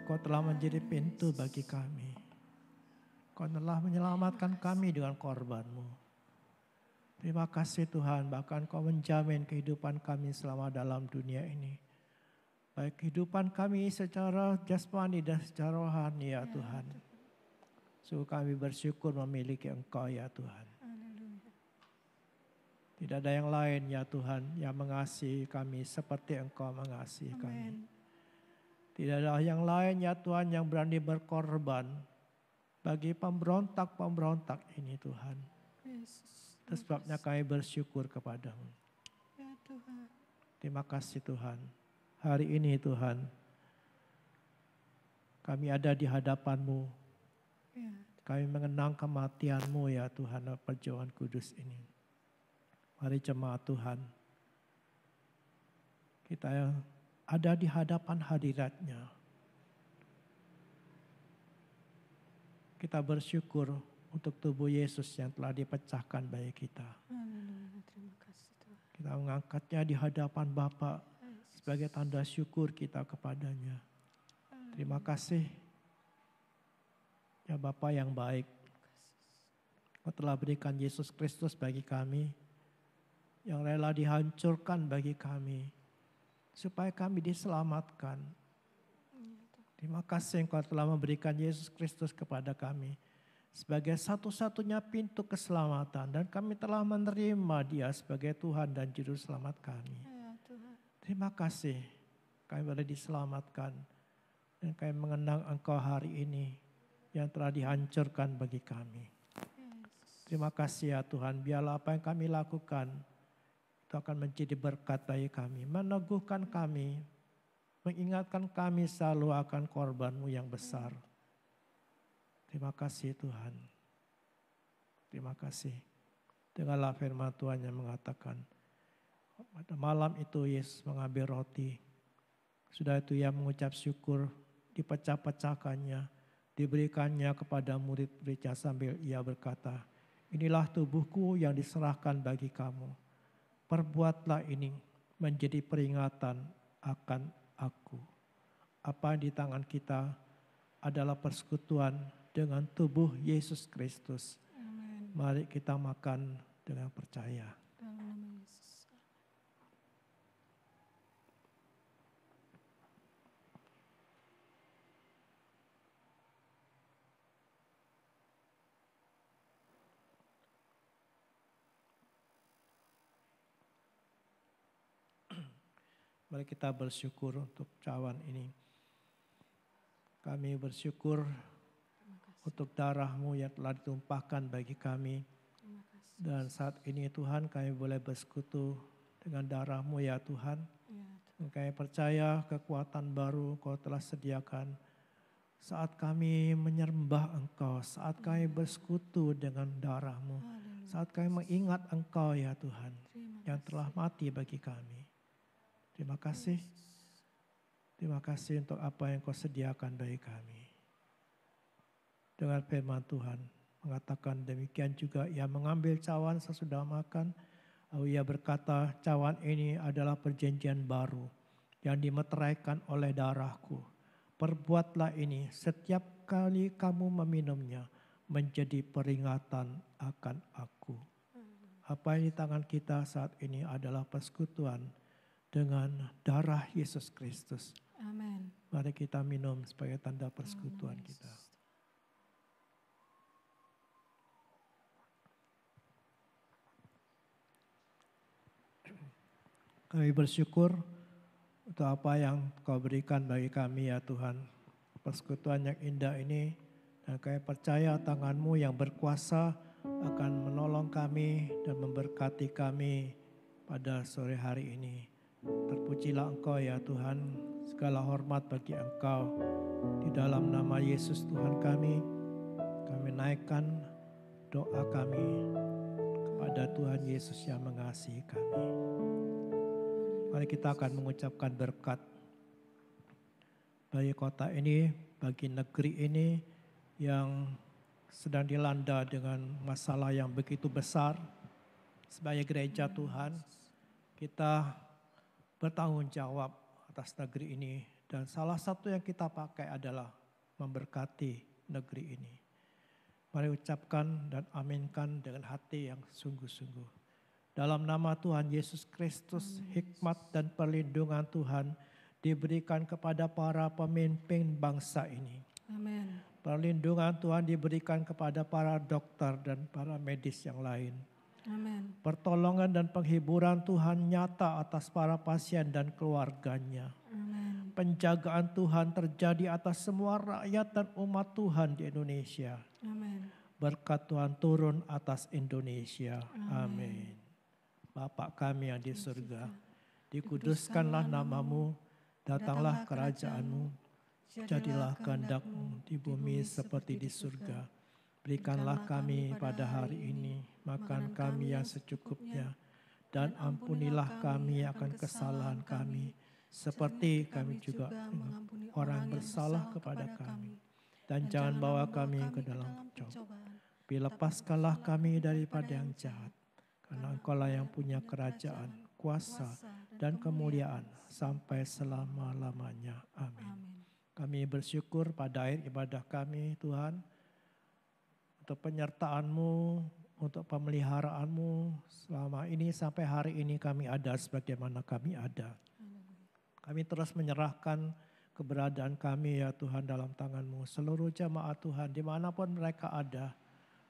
Kau telah menjadi pintu bagi kami. Kau telah menyelamatkan kami dengan korban-Mu. Terima kasih Tuhan, bahkan Kau menjamin kehidupan kami selama dalam dunia ini. Baik kehidupan kami secara jasmani dan secara rohani ya Tuhan. Sungguh kami bersyukur memiliki Engkau ya Tuhan. Tidak ada yang lain ya Tuhan yang mengasihi kami seperti Engkau mengasihi kami. Tidak ada yang lain ya Tuhan yang berani berkorban bagi pemberontak-pemberontak ini Tuhan. Yesus. Itu sebabnya kami bersyukur kepadamu. Ya Tuhan. Terima kasih Tuhan. Hari ini Tuhan, kami ada di hadapan-Mu. Ya. Kami mengenang kematian-Mu ya Tuhan, perjamuan kudus ini. Mari jemaat Tuhan, kita ada di hadapan hadirat-Nya. Kita bersyukur untuk tubuh Yesus yang telah dipecahkan bagi kita. Haleluya. Terima kasih Tuhan. Kita mengangkatnya di hadapan Bapa sebagai tanda syukur kita kepadanya. Terima kasih ya Bapa yang baik. Kau telah berikan Yesus Kristus bagi kami, yang rela dihancurkan bagi kami, supaya kami diselamatkan. Terima kasih Engkau telah memberikan Yesus Kristus kepada kami sebagai satu-satunya pintu keselamatan, dan kami telah menerima Dia sebagai Tuhan dan Juru Selamat kami. Ya Tuhan. Terima kasih kami boleh diselamatkan, dan kami mengenang Engkau hari ini yang telah dihancurkan bagi kami. Terima kasih ya Tuhan, biarlah apa yang kami lakukan itu akan menjadi berkat bagi kami, meneguhkan kami, mengingatkan kami selalu akan korban-Mu yang besar. Terima kasih Tuhan. Terima kasih. Dengarlah firman Tuhan yang mengatakan, pada malam itu Yesus mengambil roti. Sudah itu Ia mengucap syukur, dipecah-pecahkannya, diberikannya kepada murid-muridnya sambil Ia berkata, inilah tubuhku yang diserahkan bagi kamu. Perbuatlah ini menjadi peringatan akan aku. Apa yang di tangan kita adalah persekutuan dengan tubuh Yesus Kristus. Amin. Mari kita makan dengan percaya. Dalam nama Yesus. Mari kita bersyukur untuk cawan ini. Kami bersyukur untuk darah-Mu yang telah ditumpahkan bagi kami. Terima kasih. Dan saat ini Tuhan kami boleh bersekutu dengan darah-Mu ya Tuhan. Ya Tuhan. Dan kami percaya kekuatan baru Kau telah sediakan saat kami menyembah Engkau, saat kami bersekutu dengan darah-Mu, Haleluya. saat kami mengingat Engkau ya Tuhan Terima yang telah mati bagi kami. Terima kasih. Terima kasih untuk apa yang Kau sediakan bagi kami. Dengan firman Tuhan mengatakan demikian juga Ia mengambil cawan sesudah makan. Lalu Ia berkata, cawan ini adalah perjanjian baru yang dimeteraikan oleh darahku. Perbuatlah ini setiap kali kamu meminumnya menjadi peringatan akan aku. Apa yang di tangan kita saat ini adalah persekutuan dengan darah Yesus Kristus. Amin. Mari kita minum sebagai tanda persekutuan kita. Kami bersyukur untuk apa yang Kau berikan bagi kami ya Tuhan. Persekutuan yang indah ini, dan kami percaya tangan-Mu yang berkuasa akan menolong kami dan memberkati kami pada sore hari ini. Terpujilah Engkau ya Tuhan, segala hormat bagi Engkau. Di dalam nama Yesus Tuhan kami naikkan doa kami kepada Tuhan Yesus yang mengasihi kami. Mari kita akan mengucapkan berkat bagi kota ini, bagi negeri ini yang sedang dilanda dengan masalah yang begitu besar. Sebagai gereja Tuhan, kita bertanggung jawab atas negeri ini, dan salah satu yang kita pakai adalah memberkati negeri ini. Mari ucapkan dan aminkan dengan hati yang sungguh-sungguh. Dalam nama Tuhan Yesus Kristus, hikmat dan perlindungan Tuhan diberikan kepada para pemimpin bangsa ini. Amin. Perlindungan Tuhan diberikan kepada para dokter dan para medis yang lain. Amin. Pertolongan dan penghiburan Tuhan nyata atas para pasien dan keluarganya. Amin. Penjagaan Tuhan terjadi atas semua rakyat dan umat Tuhan di Indonesia. Amin. Berkat Tuhan turun atas Indonesia. Amin. Bapa kami yang di surga, dikuduskanlah namamu, datanglah kerajaan-Mu, jadilah kehendak-Mu di bumi seperti di surga. Berikanlah kami pada hari ini makan kami yang secukupnya, dan ampunilah kami akan kesalahan kami, seperti kami juga mengampuni orang yang bersalah kepada kami. Dan jangan bawa kami ke dalam pencobaan, tapi lepaskanlah kami daripada yang jahat. Karena Engkaulah yang punya kerajaan, kuasa, dan kemuliaan sampai selama-lamanya. Amin. Kami bersyukur pada akhir ibadah kami, Tuhan, untuk penyertaan-Mu, untuk pemeliharaan-Mu selama ini sampai hari ini kami ada sebagaimana kami ada. Kami terus menyerahkan keberadaan kami ya Tuhan dalam tangan-Mu. Seluruh jemaat Tuhan dimanapun mereka ada,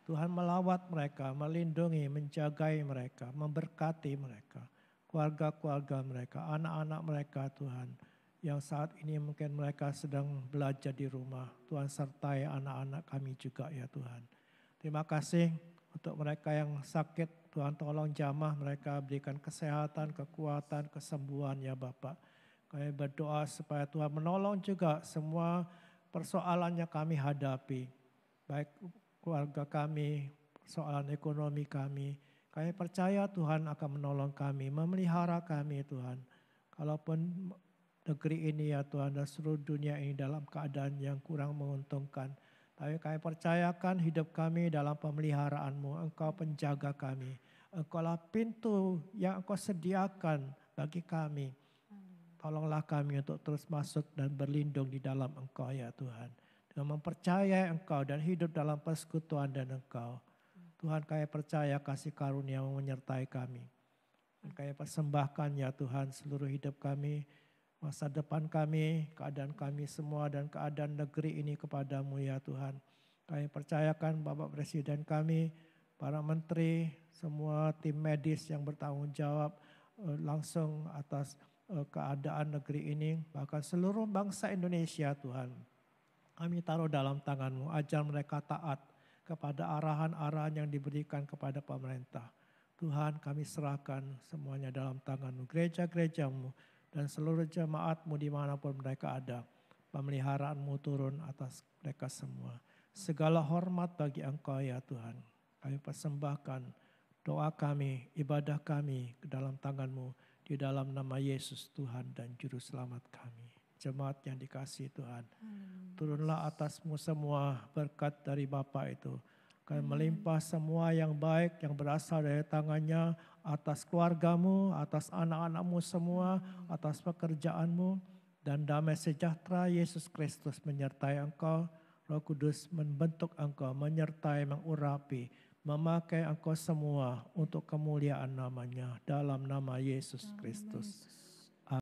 Tuhan melawat mereka, melindungi, menjagai mereka, memberkati mereka. Keluarga-keluarga mereka, anak-anak mereka Tuhan. Yang saat ini mungkin mereka sedang belajar di rumah. Tuhan sertai anak-anak kami juga ya Tuhan. Terima kasih untuk mereka yang sakit. Tuhan tolong jamah mereka, berikan kesehatan, kekuatan, kesembuhan ya Bapak. Kami berdoa supaya Tuhan menolong juga semua persoalan yang kami hadapi. Baik keluarga kami, persoalan ekonomi kami. Kami percaya Tuhan akan menolong kami, memelihara kami Tuhan. Kalaupun negeri ini ya Tuhan dan seluruh dunia ini dalam keadaan yang kurang menguntungkan. Tapi kami percayakan hidup kami dalam pemeliharaan-Mu. Engkau penjaga kami. Engkaulah pintu yang Engkau sediakan bagi kami. Tolonglah kami untuk terus masuk dan berlindung di dalam Engkau ya Tuhan. Dengan mempercayai Engkau dan hidup dalam persekutuan dan Engkau. Tuhan kami percaya kasih karunia menyertai kami. Dan kami persembahkan ya Tuhan seluruh hidup kami, masa depan kami, keadaan kami semua dan keadaan negeri ini kepadamu ya Tuhan. Kami percayakan Bapak Presiden kami, para menteri, semua tim medis yang bertanggung jawab langsung atas keadaan negeri ini, bahkan seluruh bangsa Indonesia Tuhan. Kami taruh dalam tangan-Mu, ajar mereka taat kepada arahan-arahan yang diberikan kepada pemerintah. Tuhan kami serahkan semuanya dalam tangan-Mu, gereja-gereja-Mu dan seluruh jemaat-Mu dimanapun mereka ada. Pemeliharaan-Mu turun atas mereka semua. Segala hormat bagi Engkau ya Tuhan. Kami persembahkan doa kami, ibadah kami ke dalam tangan-Mu. Di dalam nama Yesus Tuhan dan Juru Selamat kami. Jemaat yang dikasihi Tuhan. Turunlah atasmu semua berkat dari Bapa itu. Kami melimpah semua yang baik yang berasal dari tangannya atas keluargamu, atas anak-anakmu semua, atas pekerjaanmu. Dan damai sejahtera Yesus Kristus menyertai engkau. Roh Kudus membentuk engkau, menyertai, mengurapi, memakai engkau semua untuk kemuliaan namanya dalam nama Yesus Kristus.